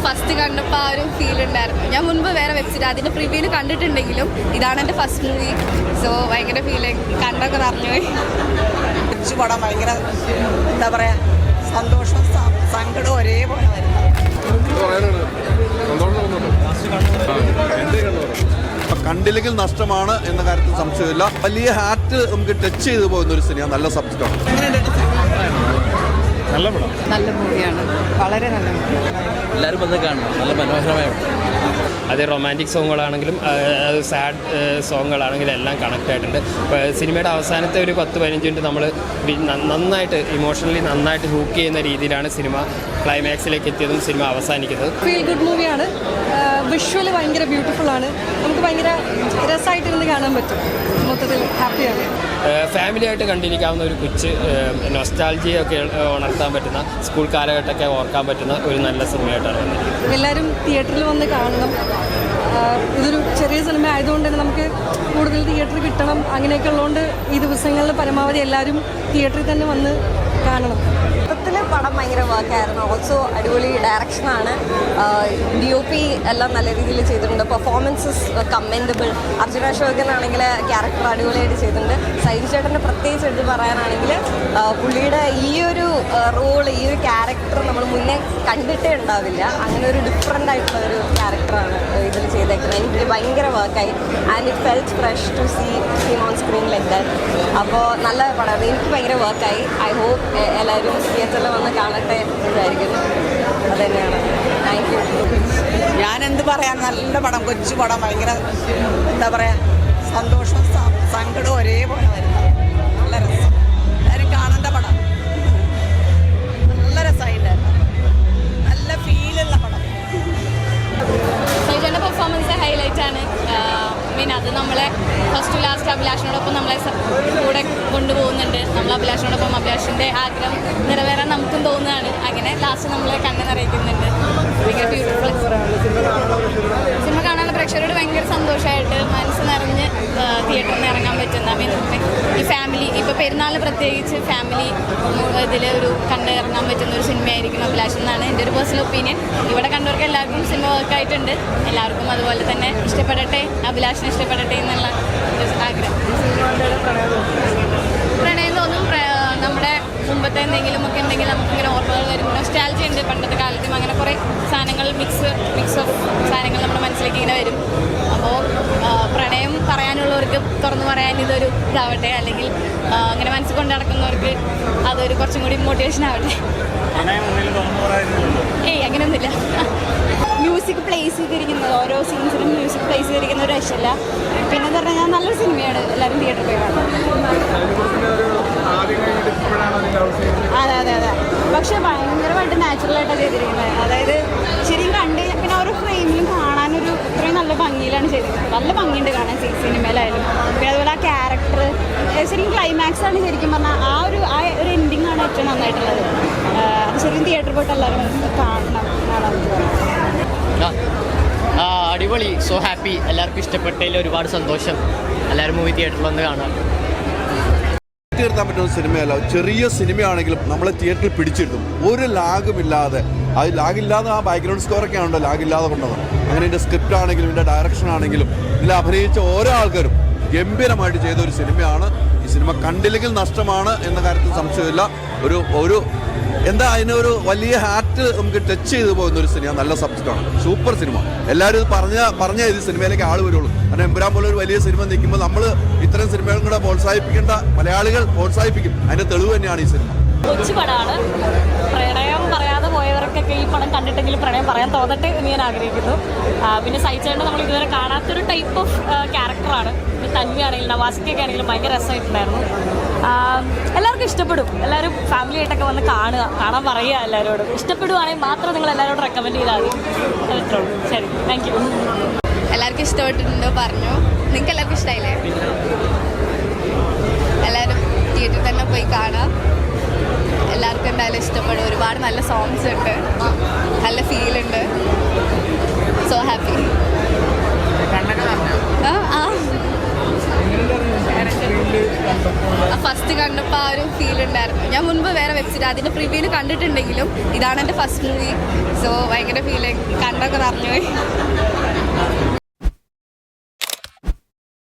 First കണ്ടപ്പോൾ ആ ഒരു ഫീൽ ഉണ്ടായിരുന്നു. ഞാൻ മുൻപ് വേറെ വെബ്സീരീസ് അതിൻ്റെ പ്രിവ്യൂവിൽ കണ്ടിട്ടുണ്ടെങ്കിലും ഇതാണ് എൻ്റെ ഫസ്റ്റ് മൂവി. സോ ഭയങ്കര ഫീലിംഗ്, കണ്ടൊക്കെ നിറഞ്ഞുപോയി. പടം ഭയങ്കര എന്താ പറയുക, സന്തോഷം സങ്കടം ഒരേപോലെ കണ്ടില്ലെങ്കിൽ നഷ്ടമാണ് എന്ന കാര്യത്തിൽ സംശയമില്ല. വലിയ ഹാറ്റ് നമുക്ക് ടച്ച് ചെയ്തു പോകുന്ന ഒരു സിനിമ, നല്ല സബ്ജക്റ്റാണ്. നല്ല മൂവിയാണ്, വളരെ നല്ല മൂവിയാണ്. എല്ലാവരും വന്ന് കാണണം, നല്ല മനോഹരമായ. അത് റൊമാൻറ്റിക് സോങ്ങുകളാണെങ്കിലും സാഡ് സോങ്ങുകളാണെങ്കിലും എല്ലാം കണക്റ്റ് ആയിട്ടുണ്ട്. സിനിമയുടെ അവസാനത്തെ ഒരു 10-15 മിനിറ്റ് നമ്മൾ നന്നായിട്ട് ഇമോഷണലി നന്നായിട്ട് ഹൂക്ക് ചെയ്യുന്ന രീതിയിലാണ് സിനിമ ക്ലൈമാക്സിലേക്ക് എത്തിയതും സിനിമ അവസാനിക്കുന്നത്. ഫീൽ ഗുഡ് മൂവിയാണ്. വിഷ്വല് ഭയങ്കര ബ്യൂട്ടിഫുൾ ആണ്. നമുക്ക് ഭയങ്കര രസമായിട്ടിരുന്ന് കാണാൻ പറ്റും. മൊത്തത്തിൽ ഹാപ്പിയാണ്. ഫാമിലിയായിട്ട് കണ്ടിരിക്കാവുന്ന ഒരു കൊച്ച് നൊസ്റ്റാൾജിയൊക്കെ ഉണർത്താൻ പറ്റുന്ന, സ്കൂൾ കാലഘട്ടമൊക്കെ ഓർക്കാൻ പറ്റുന്ന ഒരു നല്ല സിനിമയായിട്ടാണ് വന്നിരിക്കുന്നത്. എല്ലാവരും തിയേറ്ററിൽ വന്ന് കാണണം. ഇതൊരു ചെറിയ സിനിമ ആയതുകൊണ്ട് തന്നെ നമുക്ക് കൂടുതൽ തിയേറ്റർ കിട്ടണം. അങ്ങനെയൊക്കെ ഉള്ളതുകൊണ്ട് ഈ ദിവസങ്ങളിൽ പരമാവധി എല്ലാവരും തിയേറ്ററിൽ തന്നെ വന്ന് കാണണം. മൊത്തത്തിൽ പടം ഭയങ്കര വർക്കായിരുന്നു. ഓൾസോ അടിപൊളി ഡയറക്ഷനാണ്. DOP എല്ലാം നല്ല രീതിയിൽ ചെയ്തിട്ടുണ്ട്. പെർഫോമൻസസ് കമ്മൻഡബിൾ. അർജുന അശോകനാണെങ്കിൽ ക്യാരക്ടർ അടിപൊളിയായിട്ട് ചെയ്തിട്ടുണ്ട്. സൈജു ചേട്ടൻ്റെ പ്രത്യേകിച്ച് എടുത്ത് പറയാനാണെങ്കിൽ പുള്ളിയുടെ ഈ ഒരു റോള്, ഈ ഒരു ക്യാരക്ടർ നമ്മൾ മുന്നേ കണ്ടിട്ടേ ഉണ്ടാവില്ല. അങ്ങനെ ഒരു ഡിഫറെൻ്റ് ആയിട്ടുള്ള ഒരു ക്യാരക്ടറാണ് ഇതിൽ ചെയ്തേക്കുന്നത്. എനിക്ക് ഭയങ്കര വർക്കായി. And it felt fresh to see him on screen like that. അപ്പോൾ നല്ല പടമാണ്. എനിക്ക് ഭയങ്കര വർക്കായി. ഐ ഹോപ്പ് എല്ലാവരും തിയേറ്ററിൽ വന്ന് കാണട്ടെ വിചാരിക്കുന്നു. അത് തന്നെയാണ്. Thank you. ഞാനെന്ത് പറയാൻ, നല്ല പടം, കൊച്ചു പടം, ഭയങ്കര എന്താ പറയുക, സന്തോഷം സങ്കടം ഒരേപോലെ വരുന്നത്. നല്ല രസം, എല്ലാവരും കാണേണ്ട പടം. നല്ല രസമായിട്ടായിരുന്നു, നല്ല ഫീലുള്ള പടം. സൈജുവിൻ്റെ പെർഫോമൻസ് ഹൈലൈറ്റ് ആണ്. അത് നമ്മളെ ഫസ്റ്റ് ലാസ്റ്റ് അഭിലാഷിനോടൊപ്പം നമ്മളെ കൂടെ കൊണ്ടുപോകുന്നുണ്ട്. നമ്മൾ അഭിലാഷിനോടൊപ്പം അഭിലാഷിൻ്റെ ആഗ്രഹം നിറവേറാൻ നമുക്കും തോന്നുകയാണ്. അങ്ങനെ ലാസ്റ്റ് നമ്മളെ കണ്ണ് നിറയിക്കുന്നുണ്ട്. ഭയങ്കര ബ്യൂട്ടിഫുൾ സിനിമ കാണാനുള്ള പ്രേക്ഷകരോട് ഭയങ്കര സന്തോഷമായിട്ട് മനസ്സ് നിറഞ്ഞ് തിയേറ്ററിൽ നിന്ന് ഇറങ്ങാൻ പറ്റുന്ന, ഈ ഫാമിലി ഇപ്പോൾ പെരുന്നാളിന് പ്രത്യേകിച്ച് ഫാമിലി ഇതിൽ ഒരു കണ്ട് ഇറങ്ങാൻ പറ്റുന്ന ഒരു സിനിമയായിരിക്കും അഭിലാഷ് എന്നാണ് എൻ്റെ ഒരു പേഴ്സണൽ ഒപ്പീനിയൻ. ഇവിടെ കണ്ടവർക്ക് എല്ലാവർക്കും സിനിമ വർക്കായിട്ടുണ്ട്. എല്ലാവർക്കും അതുപോലെ തന്നെ ഇഷ്ടപ്പെടട്ടെ, അഭിലാഷിനെ ഇഷ്ടപ്പെടട്ടെ എന്നുള്ള ആഗ്രഹം. പ്രണയം തോന്നും. നമ്മുടെ മുമ്പത്തെ എന്തെങ്കിലുമൊക്കെ ഉണ്ടെങ്കിൽ നമുക്കിങ്ങനെ ഓർമ്മകൾ വരും. നൊസ്റ്റാൾജി ഉണ്ട്. പണ്ടത്തെ കാലത്തും അങ്ങനെ കുറേ സാധനങ്ങൾ മിക്സ് ഓഫ് സാധനങ്ങൾ നമ്മുടെ മനസ്സിലേക്ക് ഇങ്ങനെ വരും. അപ്പോൾ പ്രണയം പറയാനുള്ളവർക്ക് തുറന്നു പറയാൻ ഇതൊരു ഇതാവട്ടെ, അല്ലെങ്കിൽ അങ്ങനെ മനസ്സിൽ കൊണ്ട് നടക്കുന്നവർക്ക് അതൊരു കുറച്ചും കൂടി മോട്ടിവേഷൻ ആവട്ടെ. ഏയ് അങ്ങനെയൊന്നുമില്ല. മ്യൂസിക് പ്ലേസ് ചെയ്തിരിക്കുന്നത്, ഓരോ സീൻസിലും മ്യൂസിക് പ്ലേസ് ചെയ്തിരിക്കുന്ന ഒരു രക്ഷയില്ല. പിന്നെ എന്ന് പറഞ്ഞാൽ നല്ലൊരു സിനിമയാണ്. എല്ലാവരും തിയേറ്ററിൽ പോയി കാണാം. അതെ. പക്ഷെ ഭയങ്കരമായിട്ട് നാച്ചുറലായിട്ടാണ് ചെയ്തിരിക്കുന്നത്. അതായത് ശരിക്കും കണ്ട് പിന്നെ ഓരോ ഫ്രെയിമിലും കാണാനൊരു ഇത്രയും നല്ല ഭംഗിയിലാണ് ചെയ്തിരിക്കുന്നത്. നല്ല ഭംഗിയുണ്ട് കാണാൻ സിനിമയിലായാലും. പിന്നെ അതുപോലെ ആ ക്യാരക്ടർ ശരിക്കും ക്ലൈമാക്സ് ആണ് ശരിക്കും പറഞ്ഞാൽ ആ ഒരു എൻഡിങ് ആണ് ഏറ്റവും നന്നായിട്ടുള്ളത്. അത് ശരിക്കും തിയേറ്ററിൽ പോയിട്ട് എല്ലാവരും കാണണം. അടിപൊളി, സോ ഹാപ്പി. എല്ലാവർക്കും ഇഷ്ടപ്പെട്ടതിൽ ഒരുപാട് സന്തോഷം. എല്ലാവരും മൂവി തിയേറ്ററിൽ വന്ന് കാണാം. തീർത്താൻ പറ്റുന്ന സിനിമയല്ല, ചെറിയ സിനിമയാണെങ്കിലും നമ്മളെ തിയേറ്ററിൽ പിടിച്ചിരുത്തും. ഒരു ലാഗുമില്ലാതെ, അത് ലാഗില്ലാതെ ആ ബാക്ക്ഗ്രൗണ്ട് സ്കോറൊക്കെ ആണല്ലോ ലാഗില്ലാതെ കൊണ്ടത്. അങ്ങനെ ഇതിൻ്റെ സ്ക്രിപ്റ്റ് ആണെങ്കിലും ഇതിൻ്റെ ഡയറക്ഷൻ ആണെങ്കിലും ഇതിൽ അഭിനയിച്ച ഓരോ ആൾക്കാരും ഗംഭീരമായിട്ട് ചെയ്ത ഒരു സിനിമയാണ്. ഈ സിനിമ കണ്ടില്ലെങ്കിൽ നഷ്ടമാണ് എന്ന കാര്യത്തിൽ സംശയമില്ല. ഒരു എന്താ അതിനൊരു വലിയ ഹാറ്റ് നമുക്ക് ടച്ച് ചെയ്തു പോകുന്ന ഒരു സിനിമ, നല്ല സബ്ജക്റ്റാണ്. സൂപ്പർ സിനിമ. എല്ലാവരും ഇത് പറഞ്ഞ ഇത് സിനിമയിലേക്ക് ആൾ വരുള്ളൂ. കാരണം എമ്പുരാൻ പോലെ ഒരു വലിയ സിനിമ നിൽക്കുമ്പോൾ നമ്മൾ ഇത്തരം സിനിമകളും കൂടെ പ്രോത്സാഹിപ്പിക്കേണ്ട, മലയാളികൾ പ്രോത്സാഹിപ്പിക്കും. അതിൻ്റെ തെളിവ് തന്നെയാണ് ഈ സിനിമ. കൊച്ചു പടമാണ്. പ്രണയം പറയാതെ പോയവർക്കൊക്കെ ഈ പടം കണ്ടിട്ടെങ്കിലും പ്രണയം പറയാൻ തോന്നട്ടെ എന്ന് ഞാൻ ആഗ്രഹിക്കുന്നു. പിന്നെ സൈച്ചേണ്ട നമ്മൾ ഇതുവരെ കാണാത്തൊരു ടൈപ്പ് ഓഫ് ക്യാരക്ടറാണ്. തന്മയാണെങ്കിലും നവാസിക്കൊക്കെ ആണെങ്കിലും ഭയങ്കര രസമായിട്ടുണ്ടായിരുന്നു. എല്ലാവർക്കും ഇഷ്ടപ്പെടും. എല്ലാവരും ഫാമിലി ആയിട്ടൊക്കെ വന്ന് കാണാൻ പറയുക. എല്ലാവരോടും ഇഷ്ടപ്പെടുവാണെങ്കിൽ മാത്രം നിങ്ങൾ എല്ലാവരോടും റെക്കമെൻഡ് ചെയ്താൽ മതി. അത്രേ ഉള്ളൂ. ശരി, താങ്ക് യു. എല്ലാവർക്കും ഇഷ്ടപ്പെട്ടിട്ടുണ്ടോ പറഞ്ഞു? നിങ്ങൾക്ക് എല്ലാവർക്കും ഇഷ്ടമായില്ലേ? എല്ലാവരും തിയേറ്ററിൽ തന്നെ പോയി കാണാം. എല്ലാവർക്കും എന്തായാലും ഇഷ്ടപ്പെടും. ഒരുപാട് നല്ല സോങ്സ് ഉണ്ട്, നല്ല ഫീലുണ്ട്. So happy. ഫസ്റ്റ് കണ്ടപ്പോൾ ആ ഒരു ഫീൽ ഉണ്ടായിരുന്നു. ഞാൻ മുൻപ് വേറെ പൃഥ്വിരാജിൻ്റെ പ്രിവ്യൂവിൽ കണ്ടിട്ടുണ്ടെങ്കിലും ഇതാണ് എൻ്റെ ഫസ്റ്റ് മൂവി. സോ ഭയങ്കര ഫീലിംഗ് കണ്ടൊക്കെ നിറഞ്ഞുപോയി.